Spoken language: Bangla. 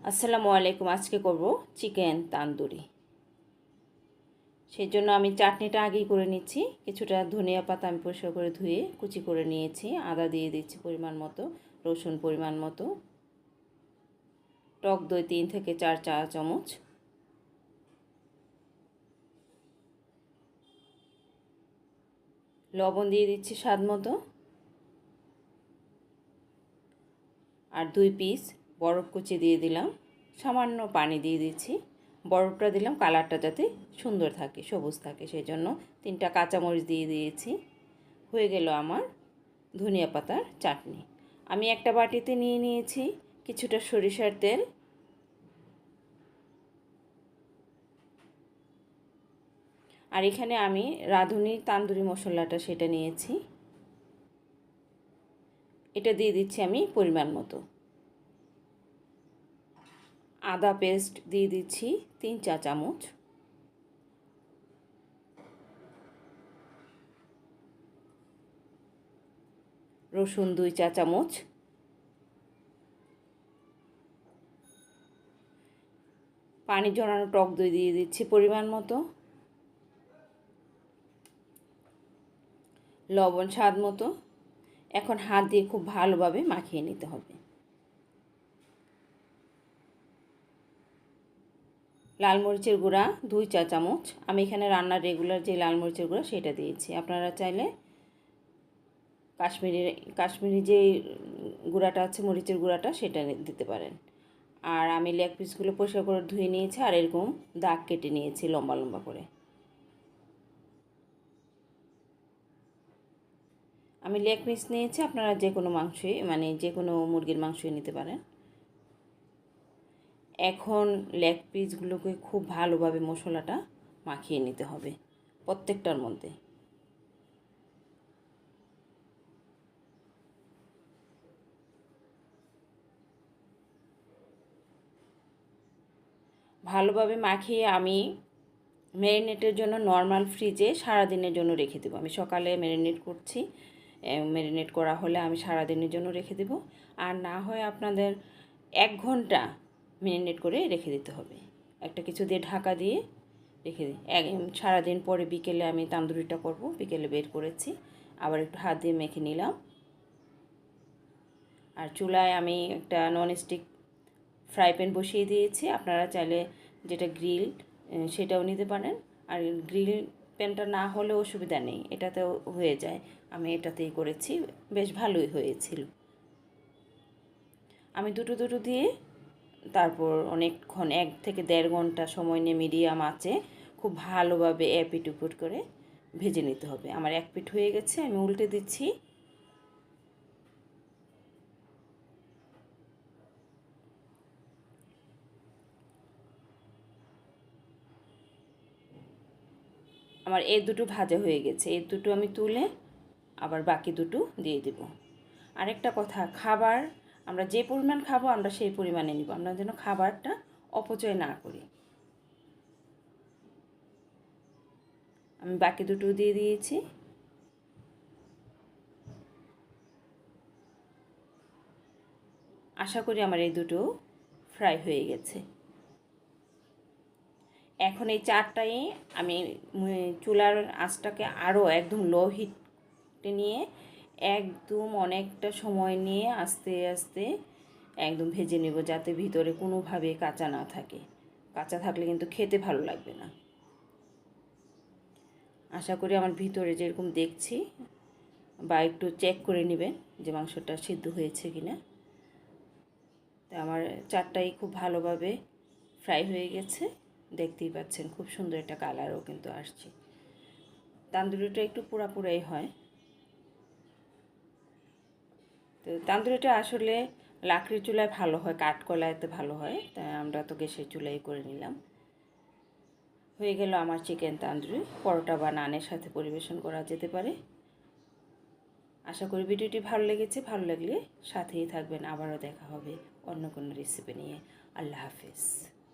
আসসালামু আলাইকুম। আজকে করব চিকেন তান্দুরি। সেই জন্য আমি চাটনিটা আগেই করে নিচ্ছি। কিছুটা ধনিয়া পাতা আমি পরিষ্কার করে ধুয়ে কুচি করে নিয়েছি। আদা দিয়ে দিচ্ছি পরিমাণ মতো, রসুন পরিমাণ মতো, টক দই 3 থেকে 4 চা চামচ, লবণ দিয়ে দিচ্ছি স্বাদ মতো, আর 2 পিস বরফ কুচি দিয়ে দিলাম। সামান্য পানি দিয়ে দিচ্ছি। বরফটা দিলাম কালারটা যাতে সুন্দর থাকে, সবুজ থাকে, সেই জন্য 3টা কাঁচামরিচ দিয়ে দিয়েছি। হয়ে গেল আমার ধনিয়া পাতার চাটনি। আমি একটা বাটিতে নিয়ে নিয়েছি কিছুটা সরিষার তেল, আর এখানে আমি রাঁধুনি তান্দুরি মশলাটা সেটা নিয়েছি, এটা দিয়ে দিচ্ছি আমি পরিমাণ মতো। আদা পেস্ট দিয়ে দিচ্ছি 3 চা চামচ, রসুন 2 চা চামচ, পানি ঝরানো টক দই দিয়ে দিচ্ছি পরিমাণ মতো, লবণ স্বাদ মতো। এখন হাত দিয়ে খুব ভালোভাবে মাখিয়ে নিতে হবে। লাল মরিচের গুঁড়া 2 চা চামচ, আমি এখানে রান্নার রেগুলার যে লাল মরিচের গুঁড়া সেটা দিয়েছি। আপনারা চাইলে কাশ্মীরি যে গুঁড়াটা আছে, মরিচের গুঁড়াটা, সেটা দিতে পারেন। আর আমি লেগ পিসগুলো পরিষ্কার করে ধুয়ে নিয়েছি, আর এরকম দাগ কেটে নিয়েছি লম্বা লম্বা করে। আমি লেগ পিস নিয়েছি, আপনারা যে কোনো মাংসই, মানে যে কোনো মুরগির মাংসই নিতে পারেন। এখন লেগ পিসগুলোকে খুব ভালোভাবে মশলাটা মাখিয়ে নিতে হবে প্রত্যেকটার মধ্যে। ভালোভাবে মাখিয়ে আমি ম্যারিনেটের জন্য নর্মাল ফ্রিজে সারাদিনের জন্য রেখে দেবো। আমি সকালে ম্যারিনেট করছি, ম্যারিনেট করা হলে আমি সারাদিনের জন্য রেখে দেবো। আর না হয় আপনাদের 1 ঘন্টা ম্যারিনেট করে রেখে দিতে হবে, একটা কিছু দিয়ে ঢাকা দিয়ে রেখে দিই। সারাদিন পরে বিকেলে আমি তান্দুরিটা করব, বিকেলে বের করেছি, আবার একটু হাত দিয়ে মেখে নিলাম। আর চুলায় আমি একটা ননস্টিক ফ্রাই প্যান বসিয়ে দিয়েছি। আপনারা চাইলে যেটা গ্রিল সেটাও নিতে পারেন, আর গ্রিল প্যানটা না হলেও অসুবিধা নেই, এটাতেও হয়ে যায়। আমি এটাতেই করেছি, বেশ ভালোই হয়েছিল। আমি দুটো দুটো দিয়ে তারপর অনেকক্ষণ 1 থেকে 1.5 ঘন্টা সময় নিয়ে মিডিয়াম আঁচে খুব ভালোভাবে এপিট উপিট করে ভেজে নিতে হবে। আমার 1 পিঠ হয়ে গেছে, আমি উল্টে দিচ্ছি। আমার এই দুটো ভাজা হয়ে গেছে, এই দুটো আমি তুলে আবার বাকি দুটো দিয়ে দেব। আরেকটা কথা, খাবার আমরা যে পরিমাণ খাবো আমরা সেই পরিমাণে নিব, আমরা যেন খাবারটা অপচয় না করি। আমি বাকি দুটো দিয়ে দিয়েছি। আশা করি আমার এই দুটো ফ্রাই হয়ে গেছে। এখন এই চারটায় আমি চুলার আঁচটাকে আরও একদম লো হিটে নিয়ে একদম অনেকটা সময় নিয়ে আস্তে আস্তে একদম ভেজে নেব, যাতে ভিতরে কোনোভাবে কাঁচা না থাকে। কাঁচা থাকলে কিন্তু খেতে ভালো লাগবে না। আশা করি আমার ভিতরে যেরকম দেখছি, বা একটু চেক করে নেবেন যে মাংসটা সিদ্ধ হয়েছে কিনা। তা আমার চারটাই খুব ভালোভাবে ফ্রাই হয়ে গেছে, দেখতেই পাচ্ছেন খুব সুন্দর একটা কালারও কিন্তু আসছে। তান্দুরিটা একটু পোড়াই হয়। তো তান্দুরিটা আসলে লাকড়ির চুলায় ভালো হয়, কাঠকলাইতে ভালো হয়, তাই আমরা তো গ্যাসের চুলাই করে নিলাম। হয়ে গেল আমার চিকেন তান্দুরি। পরোটা বা নানের সাথে পরিবেশন করা যেতে পারে। আশা করি ভিডিওটি ভালো লেগেছে। ভালো লাগলে সাথেই থাকবেন। আবারও দেখা হবে অন্য কোনো রেসিপি নিয়ে। আল্লাহ হাফেজ।